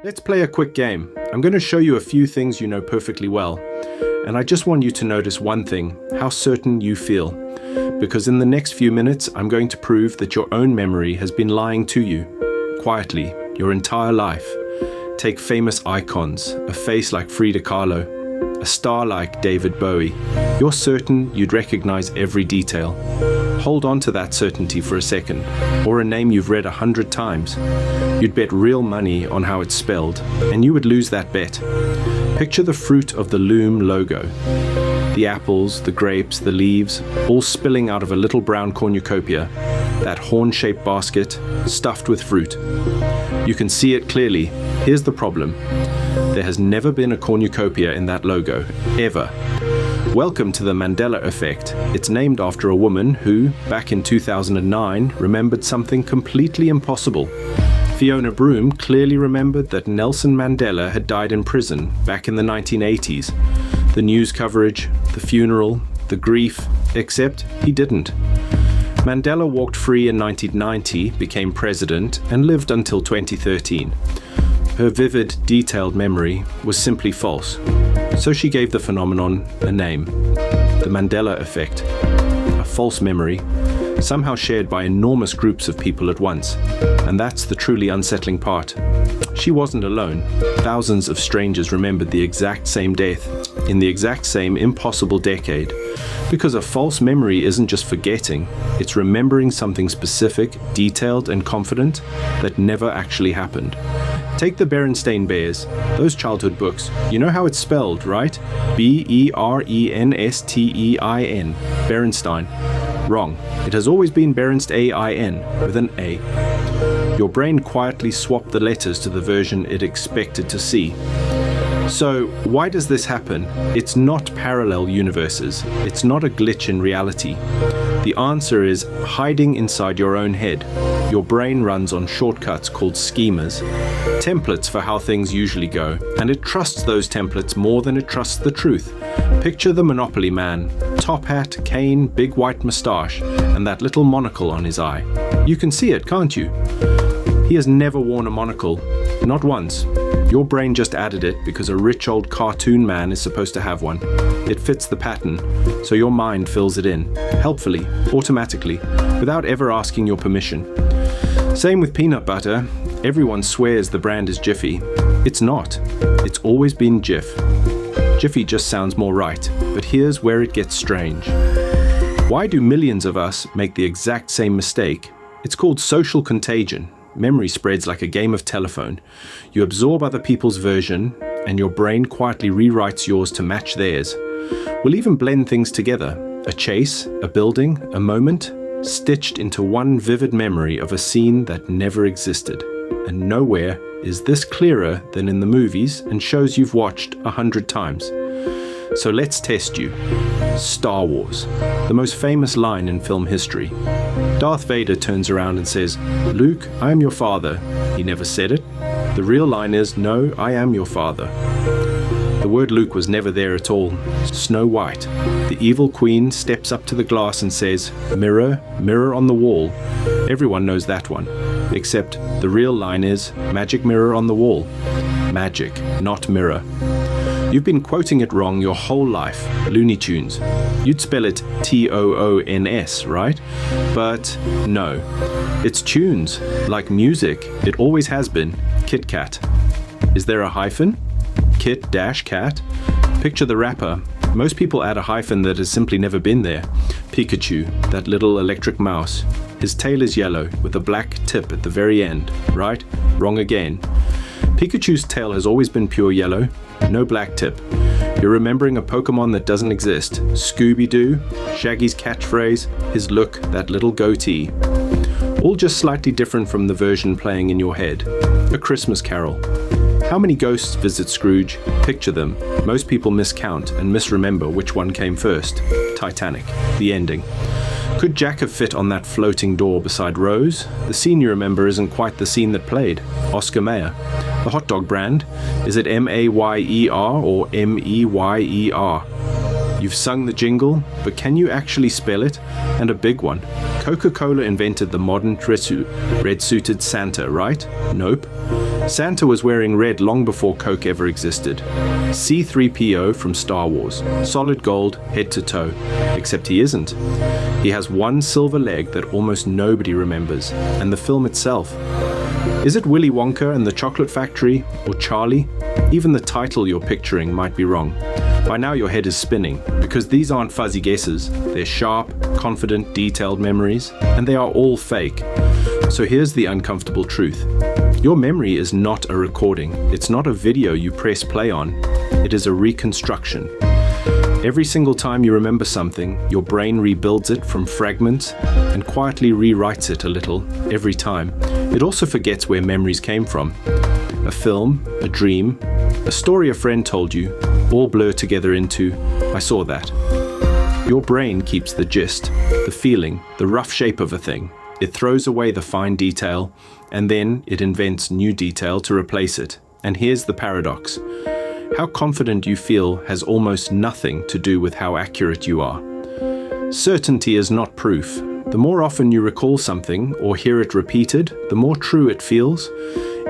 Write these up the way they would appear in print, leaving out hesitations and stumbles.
Let's play a quick game. I'm going to show you a few things you know perfectly well. And I just want you to notice one thing, how certain you feel. Because in the next few minutes, I'm going to prove that your own memory has been lying to you, quietly, your entire life. Take famous icons, a face like Frida Kahlo, a star like David Bowie. You're certain you'd recognize every detail. Hold on to that certainty for a second, or a name you've read 100 times. You'd bet real money on how it's spelled, and you would lose that bet. Picture the fruit of the Loom logo. The apples, the grapes, the leaves, all spilling out of a little brown cornucopia, that horn-shaped basket stuffed with fruit. You can see it clearly. Here's the problem. There has never been a cornucopia in that logo, ever. Welcome to the Mandela Effect. It's named after a woman who, back in 2009, remembered something completely impossible. Fiona Broome clearly remembered that Nelson Mandela had died in prison back in the 1980s. The news coverage, the funeral, the grief, except he didn't. Mandela walked free in 1990, became president, and lived until 2013. Her vivid, detailed memory was simply false. So she gave the phenomenon a name, the Mandela Effect, a false memory, somehow shared by enormous groups of people at once. And that's the truly unsettling part. She wasn't alone. Thousands of strangers remembered the exact same death in the exact same impossible decade. Because a false memory isn't just forgetting, it's remembering something specific, detailed, and confident that never actually happened. Take the Berenstain Bears, those childhood books. You know how it's spelled, right? B-E-R-E-N-S-T-E-I-N, Berenstein. Wrong. It has always been Berenstein with an A. Your brain quietly swapped the letters to the version it expected to see. So, why does this happen? It's not parallel universes. It's not a glitch in reality. The answer is hiding inside your own head. Your brain runs on shortcuts called schemas, templates for how things usually go, and it trusts those templates more than it trusts the truth. Picture the Monopoly man, top hat, cane, big white moustache, and that little monocle on his eye. You can see it, can't you? He has never worn a monocle, not once. Your brain just added it because a rich old cartoon man is supposed to have one. It fits the pattern, so your mind fills it in, helpfully, automatically, without ever asking your permission. Same with peanut butter. Everyone swears the brand is Jiffy. It's not. It's always been Jif. Jiffy just sounds more right, but here's where it gets strange. Why do millions of us make the exact same mistake? It's called social contagion. Memory spreads like a game of telephone. You absorb other people's version, and your brain quietly rewrites yours to match theirs. We'll even blend things together. A chase, a building, a moment, stitched into one vivid memory of a scene that never existed. And nowhere is this clearer than in the movies and shows you've watched 100 times. So let's test you. Star Wars, the most famous line in film history. Darth Vader turns around and says, "Luke, I am your father." He never said it. The real line is, "No, I am your father." The word Luke was never there at all. Snow White, the evil queen, steps up to the glass and says, "Mirror, mirror on the wall." Everyone knows that one. Except the real line is, "Magic mirror on the wall." Magic, not mirror. You've been quoting it wrong your whole life. Looney Tunes. You'd spell it T-O-O-N-S, right? But no. It's tunes, like music. It always has been. Kit Kat. Is there a hyphen? Kit-cat? Picture the rapper. Most people add a hyphen that has simply never been there. Pikachu, that little electric mouse. His tail is yellow, with a black tip at the very end. Right? Wrong again. Pikachu's tail has always been pure yellow, no black tip. You're remembering a Pokemon that doesn't exist. Scooby-Doo, Shaggy's catchphrase, his look, that little goatee. All just slightly different from the version playing in your head. A Christmas Carol. How many ghosts visit Scrooge? Picture them. Most people miscount and misremember which one came first. Titanic, the ending. Could Jack have fit on that floating door beside Rose? The scene you remember isn't quite the scene that played. Oscar Mayer. The hot dog brand, is it M-A-Y-E-R or M-E-Y-E-R? You've sung the jingle, but can you actually spell it? And a big one. Coca-Cola invented the modern red-suited Santa, right? Nope. Santa was wearing red long before Coke ever existed. C-3PO from Star Wars. Solid gold, head to toe. Except he isn't. He has one silver leg that almost nobody remembers, and the film itself. Is it Willy Wonka and the Chocolate Factory, or Charlie? Even the title you're picturing might be wrong. By now your head is spinning, because these aren't fuzzy guesses. They're sharp, confident, detailed memories, and they are all fake. So here's the uncomfortable truth. Your memory is not a recording. It's not a video you press play on. It is a reconstruction. Every single time you remember something, your brain rebuilds it from fragments and quietly rewrites it a little every time. It also forgets where memories came from. A film, a dream, a story a friend told you, all blur together into, I saw that. Your brain keeps the gist, the feeling, the rough shape of a thing. It throws away the fine detail, and then it invents new detail to replace it. And here's the paradox. How confident you feel has almost nothing to do with how accurate you are. Certainty is not proof. The more often you recall something or hear it repeated, the more true it feels,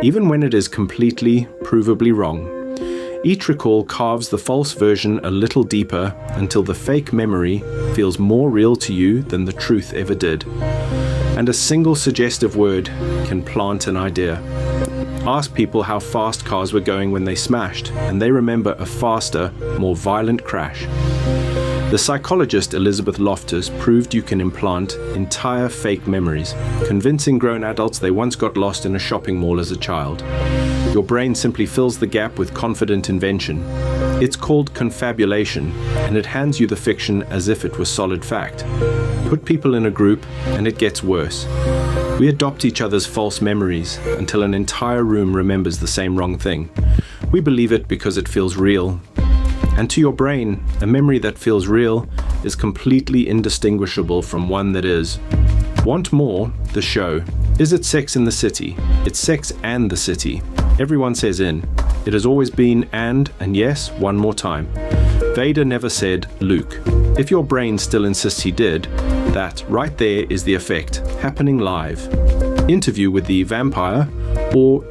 even when it is completely, provably wrong. Each recall carves the false version a little deeper until the fake memory feels more real to you than the truth ever did. And a single suggestive word can plant an idea. Ask people how fast cars were going when they smashed, and they remember a faster, more violent crash. The psychologist Elizabeth Loftus proved you can implant entire fake memories, convincing grown adults they once got lost in a shopping mall as a child. Your brain simply fills the gap with confident invention. It's called confabulation, and it hands you the fiction as if it was solid fact. Put people in a group, and it gets worse. We adopt each other's false memories until an entire room remembers the same wrong thing. We believe it because it feels real. And to your brain, a memory that feels real is completely indistinguishable from one that is. Want more? The show. Is it Sex in the City? It's Sex and the City. Everyone says in. It has always been and yes, one more time. Vader never said Luke. If your brain still insists he did, that right there is the effect, happening live. Interview with the vampire, or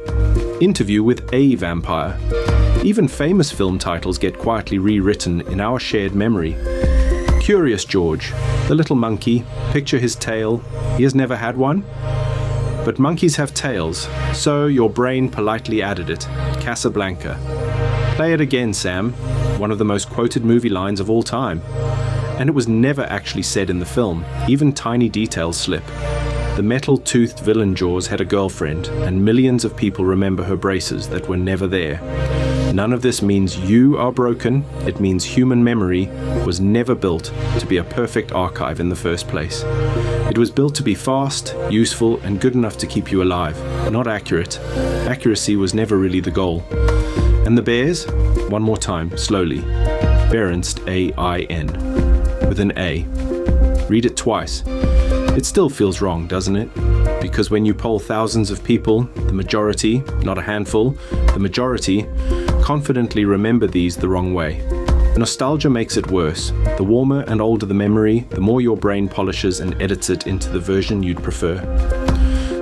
interview with a vampire. Even famous film titles get quietly rewritten in our shared memory. Curious George, the little monkey, picture his tail. He has never had one. But monkeys have tails, so your brain politely added it. Casablanca. Play it again, Sam. One of the most quoted movie lines of all time. And it was never actually said in the film. Even tiny details slip. The metal-toothed villain Jaws had a girlfriend, and millions of people remember her braces that were never there. None of this means you are broken. It means human memory was never built to be a perfect archive in the first place. It was built to be fast, useful, and good enough to keep you alive, not accurate. Accuracy was never really the goal. And the Bears? One more time, slowly. Berenstain, with an A. Read it twice. It still feels wrong, doesn't it? Because when you poll thousands of people, the majority, not a handful, the majority, confidently remember these the wrong way. Nostalgia makes it worse. The warmer and older the memory, the more your brain polishes and edits it into the version you'd prefer.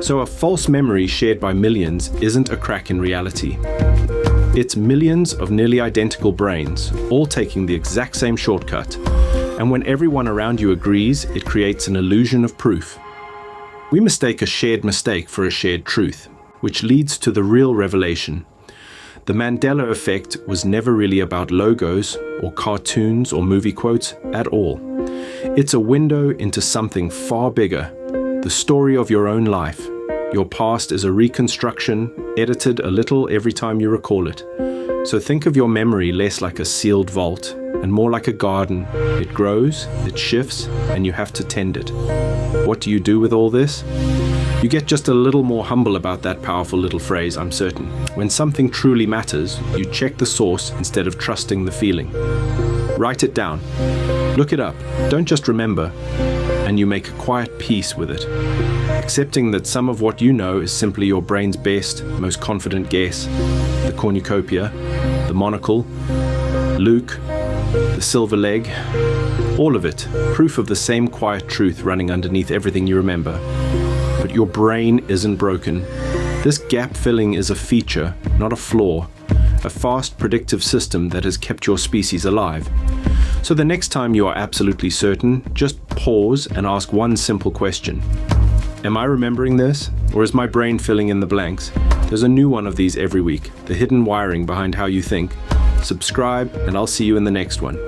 So a false memory shared by millions isn't a crack in reality. It's millions of nearly identical brains, all taking the exact same shortcut. And when everyone around you agrees, it creates an illusion of proof. We mistake a shared mistake for a shared truth, which leads to the real revelation. The Mandela Effect was never really about logos or cartoons or movie quotes at all. It's a window into something far bigger, the story of your own life. Your past is a reconstruction, edited a little every time you recall it. So think of your memory less like a sealed vault and more like a garden. It grows, it shifts, and you have to tend it. What do you do with all this? You get just a little more humble about that powerful little phrase, I'm certain. When something truly matters, you check the source instead of trusting the feeling. Write it down. Look it up. Don't just remember. And you make a quiet peace with it. Accepting that some of what you know is simply your brain's best, most confident guess. The cornucopia, the monocle, Luke, the silver leg, all of it, proof of the same quiet truth running underneath everything you remember. But your brain isn't broken. This gap filling is a feature, not a flaw, a fast predictive system that has kept your species alive. So the next time you are absolutely certain, just pause and ask one simple question. Am I remembering this, or is my brain filling in the blanks? There's a new one of these every week, the hidden wiring behind how you think. Subscribe, and I'll see you in the next one.